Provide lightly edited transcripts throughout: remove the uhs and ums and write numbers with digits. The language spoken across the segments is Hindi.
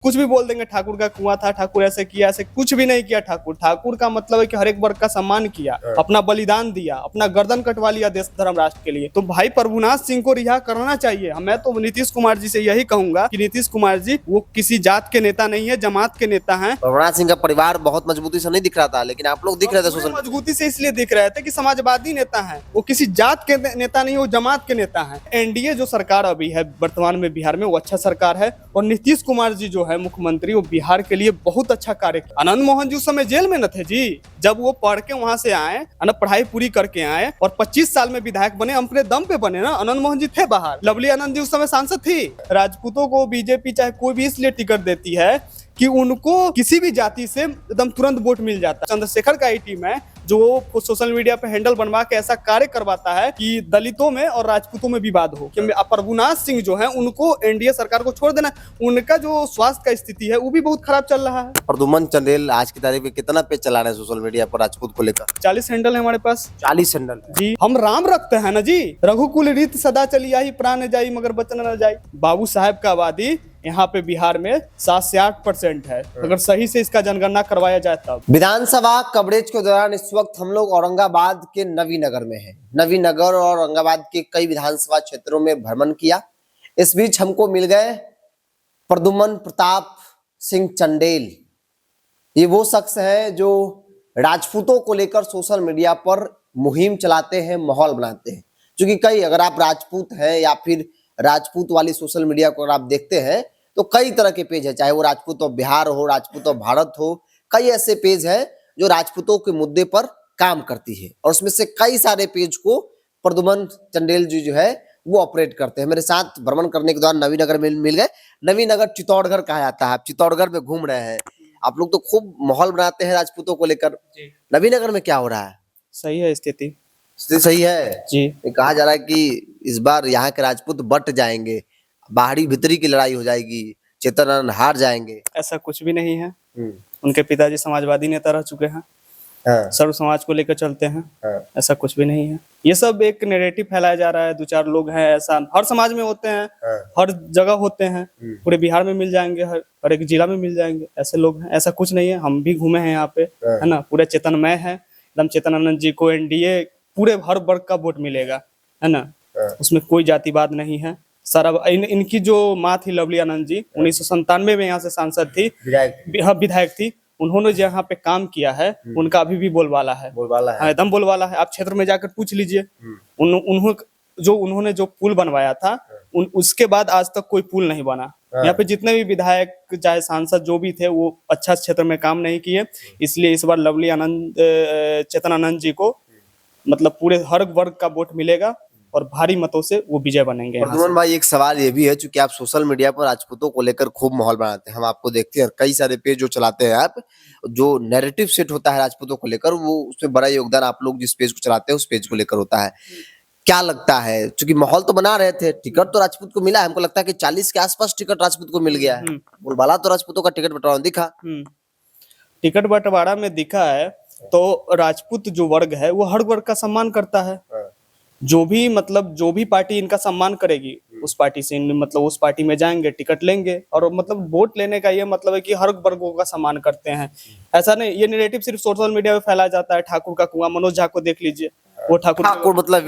कुछ भी बोल देंगे, ठाकुर का कुआं था, ठाकुर ऐसे किया, ऐसे कुछ भी नहीं किया। ठाकुर का मतलब है कि हर एक वर्ग का सम्मान किया, अपना बलिदान दिया, अपना गर्दन कटवा लिया देश धर्म राष्ट्र के लिए। तो भाई प्रभुनाथ सिंह को रिहा करना चाहिए। मैं तो नीतीश कुमार जी से यही कहूंगा कि नीतीश कुमार जी वो किसी जात के नेता नहीं है, जमात के नेता हैं। प्रभुनाथ सिंह का परिवार बहुत मजबूती से नहीं दिख रहा था, लेकिन आप लोग दिख रहे थे सोशल मजबूती से इसलिए दिख रहे थे कि समाजवादी नेता हैं, वो किसी जात के नेता नहीं, वो जमात के नेता हैं। एनडीए जो सरकार अभी है वर्तमान में बिहार में, वो अच्छा सरकार है। और नीतीश कुमार जी जो है मुख्यमंत्री, वो बिहार के लिए बहुत अच्छा कार्य किया। आनंद मोहन जी उस समय जेल में न थे जी, जब वो पढ़ के वहां से आए, पढ़ाई पूरी करके आए और 25 साल में विधायक बने, अपने दम पे बने ना। आनंद मोहन जी थे बाहर, लवली आनंद जी उस समय सांसद थी। राजपूतों को बीजेपी चाहे कोई भी इसलिए टिकट देती है कि उनको किसी भी जाति से एकदम तुरंत वोट मिल जाता है। चंद्रशेखर का ही टीम है जो सोशल मीडिया पे हैंडल बनवा के ऐसा कार्य करवाता है कि दलितों में और राजपूतों में विवाद हो। कि प्रभुनाथ सिंह जो है उनको एनडीए सरकार को छोड़ देना। उनका जो स्वास्थ्य का स्थिति है वो भी बहुत खराब चल रहा है। प्रद्युमन चंदेल आज की तारीख में कितना पेज चला रहे हैं सोशल मीडिया पर राजपूत को लेकर? 40 हैंडल है हमारे पास। 40 हैंडल जी। हम राम रखते हैं ना जी, रघुकुल रीत सदा चली आई, प्राण जाई मगर बचन न जाई। बाबू साहेब का आबादी यहाँ पे बिहार में 7 से 8% है, अगर सही से इसका जनगणना करवाया जाए तब। विधानसभा कवरेज के दौरान इस वक्त हम लोग औरंगाबाद के नवीनगर में हैं। नवीनगर और औरंगाबाद के कई विधानसभा क्षेत्रों में भ्रमण किया। इस बीच हमको मिल गए प्रद्युमन प्रताप सिंह चंदेल। ये वो शख्स है जो राजपूतों को लेकर सोशल मीडिया पर मुहिम चलाते हैं, माहौल बनाते हैं। क्योंकि कई, अगर आप राजपूत हैं या फिर राजपूत वाली सोशल मीडिया को अगर आप देखते हैं तो कई तरह के पेज है, चाहे वो राजपूत ऑफ बिहार हो, राजपूत ऑफ भारत हो। कई ऐसे पेज हैं जो राजपूतों के मुद्दे पर काम करती है और उसमें से कई सारे पेज को प्रद्युमन चंदेल जी जो है वो ऑपरेट करते हैं। मेरे साथ भ्रमण करने के दौरान नवीनगर में मिल गए। नवीनगर चित्तौड़गढ़ कहा जाता है, आप चित्तौड़गढ़ में घूम रहे हैं। आप लोग तो खूब माहौल बनाते हैं राजपूतों को लेकर। नवीनगर में क्या हो रहा है? सही है स्थिति सही है जी। कहा जा रहा है कि इस बार यहाँ के राजपूत बट जाएंगे, बाहरी भीतरी की लड़ाई हो जाएगी, चेतन आनंद हार जाएंगे। ऐसा कुछ भी नहीं है। उनके पिताजी समाजवादी नेता रह चुके हैं। सर्व समाज को लेकर चलते हैं। ऐसा कुछ भी नहीं है। ये सब एक नैरेटिव फैलाया जा रहा है। 2-4 लोग हैं, ऐसा हर समाज में होते हैं, हर जगह होते हैं। पूरे बिहार में मिल जाएंगे, हर एक जिला में मिल जाएंगे ऐसे लोग हैं। ऐसा कुछ नहीं है। हम भी घूमे हैं यहाँ पे, है ना। पूरे चेतनमय है एकदम। चेतन आनंद जी को एनडीए पूरे हर वर्ग का वोट मिलेगा, है ना। उसमें कोई जातिवाद नहीं है। सारा इनकी जो माँ थी लवली आनंद जी, 1997 में यहाँ से सांसद थी, विधायक थी। उन्होंने जो यहाँ पे काम किया है उनका अभी भी बोलबाला है। एकदम बोलबाला है। आप क्षेत्र में जाकर पूछ लीजिए। उन्होंने जो पुल बनवाया था उसके बाद आज तक कोई पुल नहीं बना। यहाँ पे जितने भी विधायक चाहे सांसद जो भी थे वो अच्छा क्षेत्र में काम नहीं किए। इसलिए इस बार लवली आनंद चेतन आनंद जी को मतलब पूरे हर वर्ग का वोट मिलेगा और भारी मतों से वो विजय बनेंगे। प्रद्युमन भाई, एक सवाल ये भी है, चूंकि आप सोशल मीडिया पर राजपूतों को लेकर खूब माहौल बनाते हैं, हम आपको देखते हैं, कई सारे पेज जो चलाते हैं आप, जो नैरेटिव सेट होता है राजपूतों को लेकर, वो उसमें बड़ा योगदान आप लोग जिस पेज को चलाते हैं उस पेज को लेकर होता है। क्या लगता है, चूंकि माहौल तो बना रहे थे, टिकट तो राजपूत को मिला है, हमको लगता है कि 40 के आसपास टिकट राजपूत को मिल गया है। बोलबाला तो राजपूतों का टिकट बंटवारा दिखा। टिकट बंटवारा में दिखा है तो राजपूत जो वर्ग है वो हर वर्ग का सम्मान करता है। जो भी पार्टी इनका सम्मान करेगी उस पार्टी से मतलब उस पार्टी में जाएंगे, टिकट लेंगे। और मतलब वोट लेने का ये मतलब है कि हर वर्गों का सम्मान करते हैं। ऐसा नहीं, ये नैरेटिव सिर्फ सोशल मीडिया पे फैलाया जाता है। ठाकुर का कुआं, मनोज झा को देख लीजिए, वो ठाकुर मतलब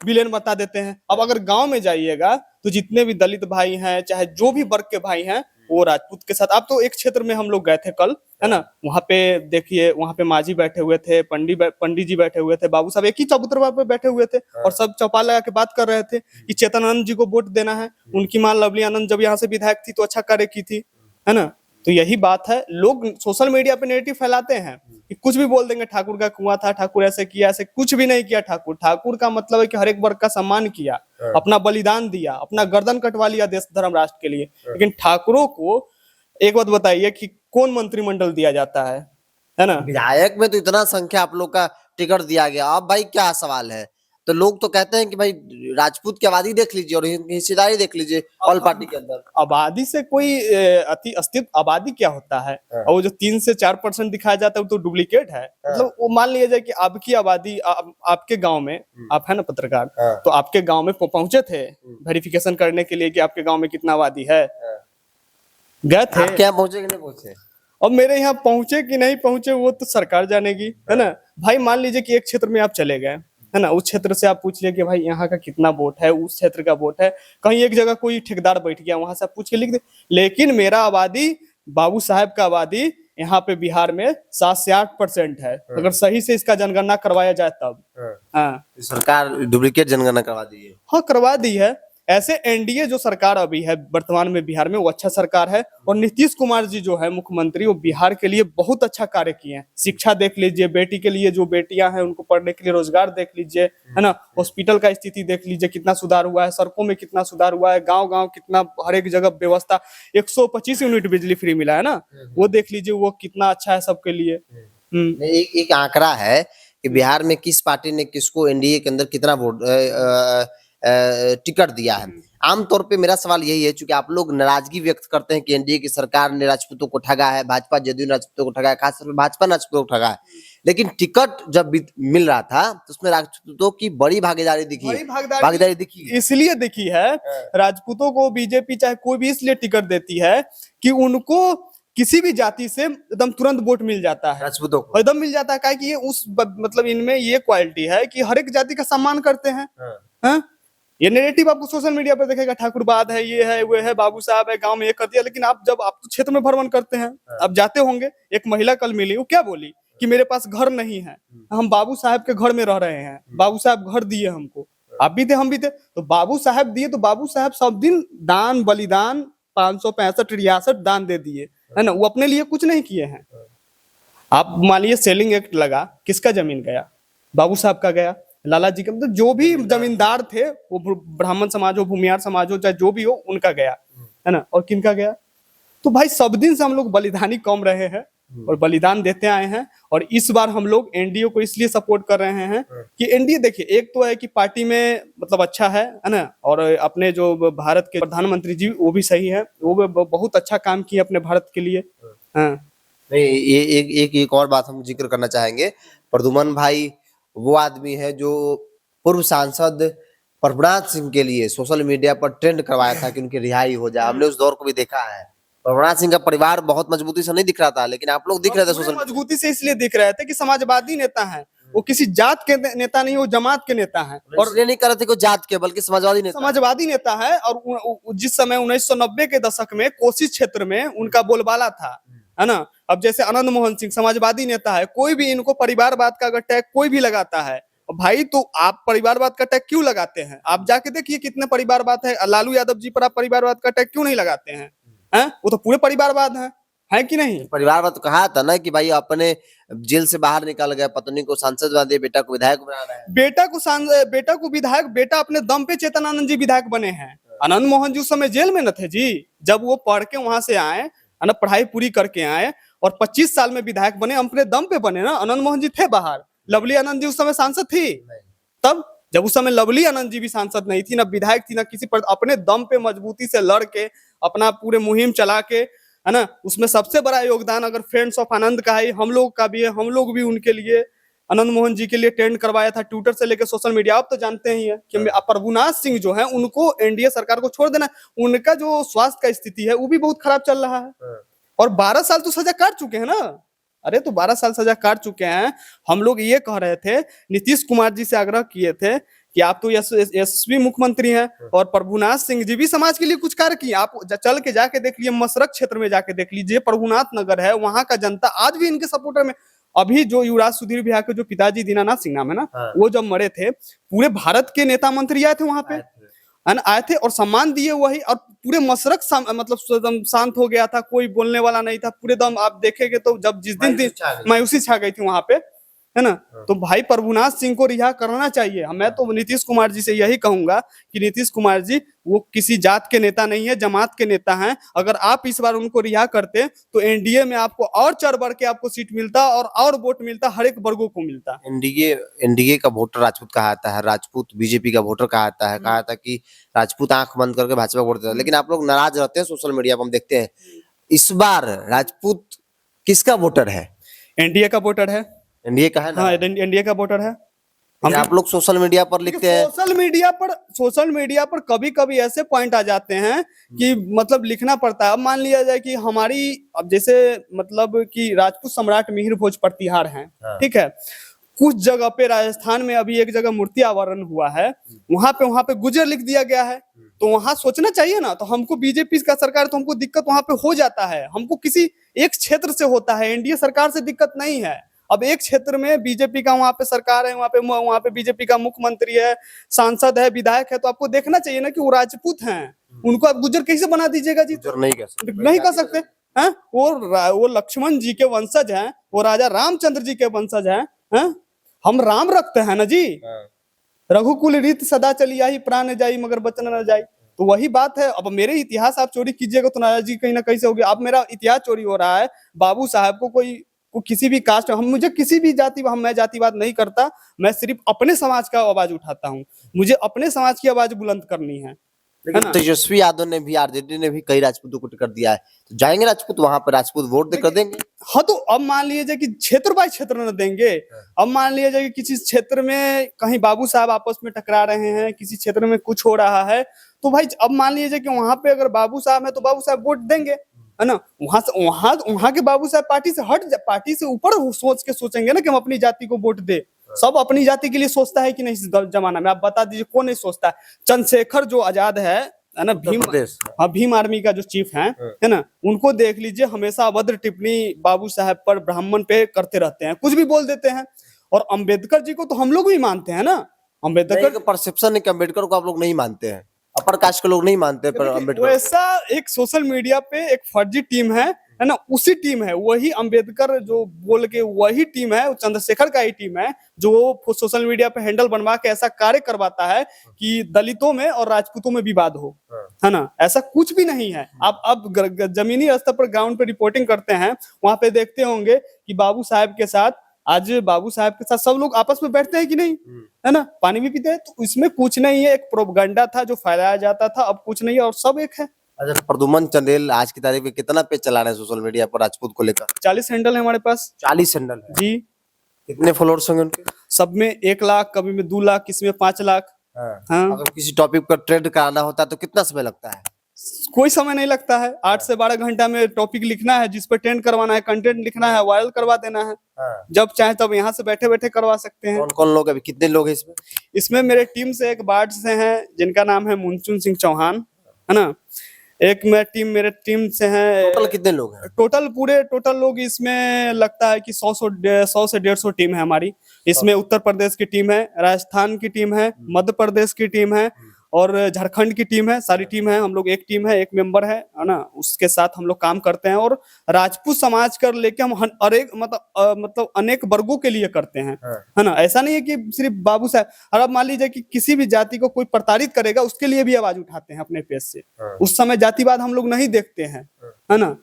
विलेन बता देते हैं। अब अगर गांव में जाइएगा तो जितने भी दलित भाई हैं, चाहे जो भी वर्ग के भाई हैं, वो राजपूत के साथ। आप तो एक क्षेत्र में हम लोग गए थे कल, है ना, वहाँ पे देखिए, वहाँ पे मांझी बैठे हुए थे, पंडित जी बैठे हुए थे, बाबू साहब एक ही चबूतरा पे बैठे हुए थे और सब चौपाल लगा के बात कर रहे थे कि चेतन आनंद जी को वोट देना है। उनकी मां लवली आनंद जब यहाँ से विधायक थी तो अच्छा कार्य की थी, है ना। तो यही बात है, लोग सोशल मीडिया पे नेगेटिव फैलाते हैं कि कुछ भी बोल देंगे, ठाकुर का कुआं था, ठाकुर ऐसे किया, ऐसे कुछ भी नहीं किया। ठाकुर का मतलब है कि हर एक वर्ग का सम्मान किया, अपना बलिदान दिया, अपना गर्दन कटवा लिया देश धर्म राष्ट्र के लिए। लेकिन ठाकुरों को एक बात बताइए कि कौन मंत्रिमंडल दिया जाता है ना। विधायक में तो इतना संख्या आप लोग का टिकट दिया गया। अब भाई क्या सवाल है, तो लोग तो कहते हैं कि भाई राजपूत की आबादी देख लीजिए और हिस्सेदारी देख लीजिए ऑल पार्टी के अंदर। आबादी से कोई अस्तित्व, आबादी क्या होता है? और वो जो 3 से 4% दिखाया जाता है वो तो डुप्लीकेट है। मतलब वो मान लिया जाए कि आपकी आबादी आपके गांव में, आप है ना पत्रकार, तो आपके गांव में पहुंचे थे वेरिफिकेशन करने के लिए कि आपके गांव में कितना आबादी है। गए थे। आपके यहाँ पहुंचे कि नहीं पहुंचे? अब मेरे यहाँ पहुंचे कि नहीं पहुंचे वो तो सरकार जानेगी, है ना। भाई मान लीजिए कि एक क्षेत्र में आप चले गए, है ना, उस क्षेत्र से आप पूछ लिए कि भाई यहाँ का कितना वोट है, उस क्षेत्र का वोट है, कहीं एक जगह कोई ठेकेदार बैठ गया वहां से आप पूछ के लिख दे। लेकिन मेरा आबादी, बाबू साहब का आबादी यहाँ पे बिहार में 7 से 8% है, अगर सही से इसका जनगणना करवाया जाए तब। हाँ सरकार डुप्लीकेट जनगणना करवा दी है। हाँ, करवा दी है। ऐसे एनडीए जो सरकार अभी है वर्तमान में बिहार में, वो अच्छा सरकार है। और नीतीश कुमार जी जो है मुख्यमंत्री, वो बिहार के लिए बहुत अच्छा कार्य किए हैं। शिक्षा देख लीजिए, बेटी के लिए जो बेटियां हैं उनको पढ़ने के लिए रोजगार देख लीजिए, है ना। हॉस्पिटल का स्थिति देख लीजिए कितना सुधार हुआ है, सड़कों में कितना सुधार हुआ है, गाँव गाँव कितना हर एक जगह व्यवस्था, 125 यूनिट बिजली फ्री मिला है ना, वो देख लीजिए, वो कितना अच्छा है सबके लिए। एक आंकड़ा है कि बिहार में किस पार्टी ने किसको एनडीए के अंदर कितना वोट टिकट दिया है। आमतौर पे मेरा सवाल यही है, चूंकि आप लोग नाराजगी व्यक्त करते हैं कि एनडीए की सरकार ने राजपूतों को ठगा है, भाजपा जदयू ने राजपूतों को ठगा है, खासतौर पर भाजपा ने राजपूतों को ठगा है, लेकिन टिकट जब मिल रहा था तो उसमें राजपूतों की बड़ी भागीदारी दिखी, बड़ी भागीदारी दिखी इसलिए दिखी है। राजपूतों को बीजेपी चाहे कोई भी इसलिए टिकट देती है कि उनको किसी भी जाति से एकदम तुरंत वोट मिल जाता है, राजपूतों को एकदम मिल जाता है। क्या कि ये मतलब इनमें ये क्वालिटी है कि हर एक जाति का सम्मान करते हैं। हाँ? ये नेरेटिव आपको सोशल मीडिया पर देखेगा, ठाकुरवाद है, ये है, वो है, बाबू साहब है, गांव में ये कर दिया। लेकिन आप जब आप तो क्षेत्र में भ्रमण करते हैं, आप जाते होंगे, एक महिला कल मिली, वो क्या बोली कि मेरे पास घर नहीं है, हम बाबू साहब के घर में रह रहे हैं, बाबू साहब घर दिए हमको, आप भी थे हम भी थे, तो बाबू साहब दिए, तो बाबू साहब सब दिन दान बलिदान 565 दान दे दिए, है ना, वो अपने लिए कुछ नहीं किए हैं। आप मानिए सेलिंग एक्ट लगा, किसका जमीन गया? बाबू साहब का गया, लाला जी का, मतलब जो भी जमींदार थे, वो ब्राह्मण समाज हो, भूमियार समाज हो, चाहे जो भी हो, उनका गया, है ना। और किनका गया? तो भाई सब दिन से हम लोग बलिदानी कम रहे हैं और बलिदान देते आए हैं। और इस बार हम लोग एनडीए को इसलिए सपोर्ट कर रहे हैं कि एनडीए देखिए, एक तो है कि पार्टी में मतलब अच्छा है ना, और अपने जो भारत के प्रधानमंत्री जी वो भी सही है, वो भी बहुत अच्छा काम किए अपने भारत के लिए। हाँ नहीं, ये एक और बात हम जिक्र करना चाहेंगे। प्रद्युमन भाई वो आदमी है जो पूर्व सांसद प्रभुनाथ सिंह के लिए सोशल मीडिया पर ट्रेंड करवाया था कि उनकी रिहाई हो जाए। हमने उस दौर को भी देखा है। प्रभुनाथ सिंह का परिवार बहुत मजबूती से नहीं दिख रहा था, लेकिन आप लोग दिख रहे थे सोशल मजबूती से इसलिए दिख रहे थे कि समाजवादी नेता हैं, वो किसी जात के नेता नहीं, वो जमात के नेता हैं। और ये नहीं कर रहे थे कोई जात के, बल्कि समाजवादी नेता है। और जिस समय 1990 के दशक में कोसी क्षेत्र में उनका बोलबाला था, है ना। अब जैसे आनंद मोहन सिंह समाजवादी नेता है, कोई भी इनको परिवारवाद का अगर टैग कोई भी लगाता है, भाई तो आप परिवारवाद का टैग क्यों लगाते हैं? आप जाके देखिए कितने परिवारवाद है। लालू यादव जी पर आप परिवारवाद का टैग क्यों नहीं लगाते हैं? वो तो पूरे परिवारवाद है कि नहीं? परिवारवाद तो कहा था ना कि भाई अपने जेल से बाहर निकाल गए, पत्नी को सांसद बना दिए, बेटा को विधायक बना रहे हैं, बेटा को विधायक, बेटा अपने दम पे चेतनानंद जी विधायक बने हैं। आनंद मोहन जी उस समय जेल में न थे जी, जब वो पढ़ के वहां से आए, है ना, पढ़ाई पूरी करके आए और 25 साल में विधायक बने, अपने दम पे बने ना। आनंद मोहन जी थे बाहर, लवली आनंद जी उस समय सांसद थी तब, जब उस समय लवली आनंद जी भी सांसद नहीं थी, ना विधायक थी, ना किसी पर, अपने दम पे मजबूती से लड़ के अपना पूरे मुहिम चला के, है ना। उसमें सबसे बड़ा योगदान अगर फ्रेंड्स ऑफ आनंद का है, हम लोग का भी है। हम लोग भी उनके लिए, आनंद मोहन जी के लिए ट्रेंड करवाया था, ट्विटर से लेकर सोशल मीडिया। आप तो जानते ही है कि प्रभुनाथ सिंह जो है, उनको एनडीए सरकार को छोड़ देना। उनका जो स्वास्थ्य का स्थिति है वो भी बहुत खराब चल रहा है, और 12 साल तो सजा काट चुके हैं ना। अरे तो 12 साल सजा काट चुके हैं। हम लोग ये कह रहे थे, नीतीश कुमार जी से आग्रह किए थे कि आप तो यशस्वी मुख्यमंत्री हैं, और प्रभुनाथ सिंह जी भी समाज के लिए कुछ कार्य किए। आप चल के जाके देख लीजिए, मसरक क्षेत्र में जाके देख लीजिए, प्रभुनाथ नगर है, वहां का जनता आज भी इनके सपोर्टर में। अभी जो युवराज सुधीर बिहार के जो पिताजी दीनानाथ सिंह नाम है ना, वो जब मरे थे, पूरे भारत के नेता मंत्री आए थे वहां पे, आए थे और सम्मान दिए वही। और पूरे मसरक मतलब शांत हो गया था, कोई बोलने वाला नहीं था पूरे दम। आप देखेंगे तो जब जिस दिन मायूसी छा गई थी वहां पे, है ना। तो भाई प्रभुनाथ सिंह को रिहा करना चाहिए। मैं तो नीतीश कुमार जी से यही कहूंगा कि नीतीश कुमार जी, वो किसी जात के नेता नहीं है, जमात के नेता हैं। अगर आप इस बार उनको रिहा करते तो एनडीए में आपको और चढ़ बढ़ के आपको सीट मिलता और वोट मिलता, हर एक वर्गों को मिलता। एनडीए का वोटर राजपूत कहा जाता है, राजपूत बीजेपी का वोटर कहा जाता है। कहा था कि राजपूत आंख बंद करके भाजपा वोट देता है, लेकिन आप लोग नाराज रहते हैं सोशल मीडिया पर, हम देखते हैं। इस बार राजपूत किसका वोटर है? एनडीए का वोटर है। एनडीए का है ना? हाँ, एनडीए का वोटर है। आप लोग सोशल मीडिया पर लिखते हैं। सोशल मीडिया पर कभी कभी ऐसे पॉइंट आ जाते हैं कि मतलब लिखना पड़ता है। अब मान लिया जाए कि हमारी, अब जैसे मतलब कि राजपूत सम्राट मिहिर भोज प्रतिहार हैं, ठीक है, कुछ जगह पे राजस्थान में अभी एक जगह मूर्ति आवरण हुआ है, वहां पे गुजर लिख दिया गया है। तो वहां सोचना चाहिए ना। तो हमको बीजेपी का सरकार, तो हमको दिक्कत वहां पे हो जाता है। हमको किसी एक क्षेत्र से होता है, एनडीए सरकार से दिक्कत नहीं है। अब एक क्षेत्र में बीजेपी का वहां पे सरकार है, वहां पे बीजेपी का मुख्यमंत्री है, सांसद है, विधायक है, तो आपको देखना चाहिए ना कि वो राजपूत हैं, उनको आप गुजर कैसे बना दीजिएगा जी? नहीं कर सकते हैं। वो लक्ष्मण जी के वंशज हैं, वो राजा रामचंद्र जी के वंशज हैं। हम राम रखते हैं ना जी। रघुकुल रीत सदा चली आई, प्राण जाई मगर बचन न जाई। तो वही बात है। अब मेरे इतिहास आप चोरी कीजिएगा तो नाराज जी कहीं ना कहीं से होगी। अब मेरा इतिहास चोरी हो रहा है, बाबू साहब को किसी भी कास्ट, मुझे किसी भी जाति, मैं जातिवाद नहीं करता, मैं सिर्फ अपने समाज का आवाज उठाता हूँ। मुझे अपने समाज की आवाज बुलंद करनी है। लेकिन तेजस्वी यादव ने भी, आरजेडी ने भी कई राजपूतों को टिकट दिया है, तो जाएंगे राजपूत वहां पर, राजपूत वोट देकर देंगे। हाँ, तो अब मान लीजिए कि क्षेत्र बाय क्षेत्र न देंगे। अब मान लीजिए कि किसी क्षेत्र में कहीं बाबू साहब आपस में टकरा रहे हैं, किसी क्षेत्र में कुछ हो रहा है, तो भाई अब मान लीजिए कि वहां पे अगर बाबू साहब है तो बाबू साहब वोट देंगे, है ना। वहां के बाबू साहब पार्टी से ऊपर सोच के सोचेंगे ना कि हम अपनी जाति को वोट दे। सब अपनी जाति के लिए सोचता है कि नहीं इस जमाना में? आप बता दीजिए कौन नहीं सोचता है? चंद्रशेखर जो आजाद है ना, भीम आर्मी का जो चीफ है ना, उनको देख लीजिए, हमेशा अभद्र टिप्पणी बाबू साहब पर, ब्राह्मण पे करते रहते हैं, कुछ भी बोल देते हैं। और अंबेडकर जी को तो हम लोग भी मानते हैं ना। अंबेडकर का परसेप्शन है कि अंबेडकर को आप लोग नहीं मानते हैं, अपर कास्ट के लोग नहीं मानते, पर अंबेडकर वैसा एक सोशल मीडिया पे एक फर्जी टीम है ना, उसी टीम है, वही अंबेडकर जो बोल के वही टीम है, चंद्रशेखर का ही टीम है, जो सोशल मीडिया पे हैंडल बनवा के ऐसा कार्य करवाता है कि दलितों में और राजपूतों में विवाद हो, है ना। ऐसा कुछ भी नहीं है। आप जमीनी स्तर पर ग्राउंड पे रिपोर्टिंग करते हैं, वहां पे देखते होंगे कि बाबू साहब के साथ सब लोग आपस में बैठते हैं कि नहीं, है ना, पानी भी पीते हैं। तो इसमें कुछ नहीं है, एक प्रोपगंडा था जो फैलाया जाता था, अब कुछ नहीं है और सब एक है। अच्छा, प्रद्युमन चंदेल आज की तारीख में कितना पेज चला रहे हैं सोशल मीडिया पर राजपूत को लेकर? 40 हैंडल है हमारे पास। 40 हैंडल है जी। कितने फॉलोअर्स होंगे उनके? सब में 1 लाख, कभी में 2 लाख, किसी में 5 लाख। हाँ। अगर किसी टॉपिक पर ट्रेंड कराना होता है तो कितना समय लगता है? कोई समय नहीं लगता है। 8 से 12 घंटा में टॉपिक लिखना है, जिस पर ट्रेंड करवाना है, कंटेंट लिखना है, वायरल करवा देना है। जब चाहे तब यहाँ से बैठे बैठे करवा सकते हैं। कौन कौन लोग, अभी कितने लोग हैं इसमें? इसमें मेरे टीम से एक बाढ़ से हैं जिनका नाम है मुनचुन सिंह चौहान, है ना। एक मेरे टीम से है। टोटल कितने लोग हैं? टोटल लोग इसमें लगता है कि 100 से 150 टीम है हमारी। इसमें उत्तर प्रदेश की टीम है, राजस्थान की टीम है, मध्य प्रदेश की टीम है और झारखंड की टीम है। सारी टीम है, हम लोग एक टीम है, एक मेंबर है ना, उसके साथ हम लोग काम करते हैं। और राजपूत समाज कर लेके हम मतलब अनेक वर्गों के लिए करते हैं, है ना। ऐसा नहीं है कि सिर्फ बाबू साहब। और अब मान लीजिए कि किसी भी जाति को कोई प्रताड़ित करेगा, उसके लिए भी आवाज उठाते हैं अपने पेज से। उस समय जातिवाद हम लोग नहीं देखते हैं, है ना।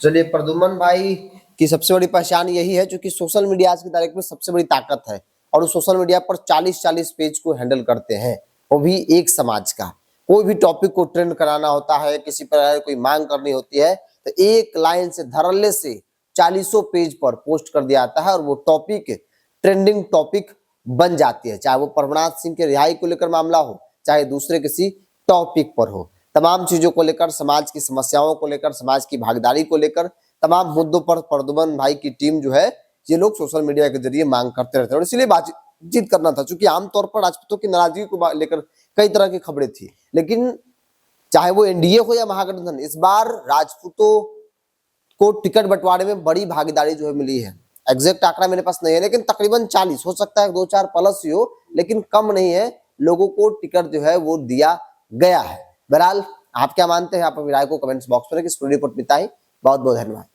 चलिए, प्रद्युमन भाई की सबसे बड़ी पहचान यही है, क्योंकि सोशल मीडिया आज की तारीख में सबसे बड़ी ताकत है, और उस सोशल मीडिया पर 40 पेज को हैंडल करते हैं, वो भी एक समाज का। कोई भी टॉपिक को ट्रेंड कराना होता है, किसी पर कोई मांग करनी होती है, तो एक लाइन से धड़ल्ले से 40 पेज पर पोस्ट कर दिया जाता है और वो टॉपिक ट्रेंडिंग टॉपिक बन जाती है। चाहे वो प्रभुनाथ सिंह के रिहाई को लेकर मामला हो, चाहे दूसरे किसी टॉपिक पर हो, तमाम चीजों को लेकर, समाज की समस्याओं को लेकर, समाज की भागीदारी को लेकर, तमाम मुद्दों पर प्रद्युमन भाई की टीम जो है, ये लोग सोशल मीडिया के जरिए मांग करते रहते हैं। और इसीलिए बातचीत करना था, क्योंकि आमतौर पर राजपूतों की नाराजगी को लेकर कई तरह की खबरें थी, लेकिन चाहे वो एनडीए हो या महागठबंधन, इस बार राजपूतों को टिकट बंटवारे में बड़ी भागीदारी जो है मिली है। एग्जैक्ट आंकड़ा मेरे पास नहीं है, लेकिन तकरीबन 40 हो सकता है, 2-4 प्लस ही हो, लेकिन कम नहीं है। लोगों को टिकट जो है वो दिया गया है। बहरहाल, आप क्या मानते हैं? आप अपनी राय को कमेंट्स बॉक्स में रखें। रिपोर्ट मिताई, बहुत बहुत धन्यवाद।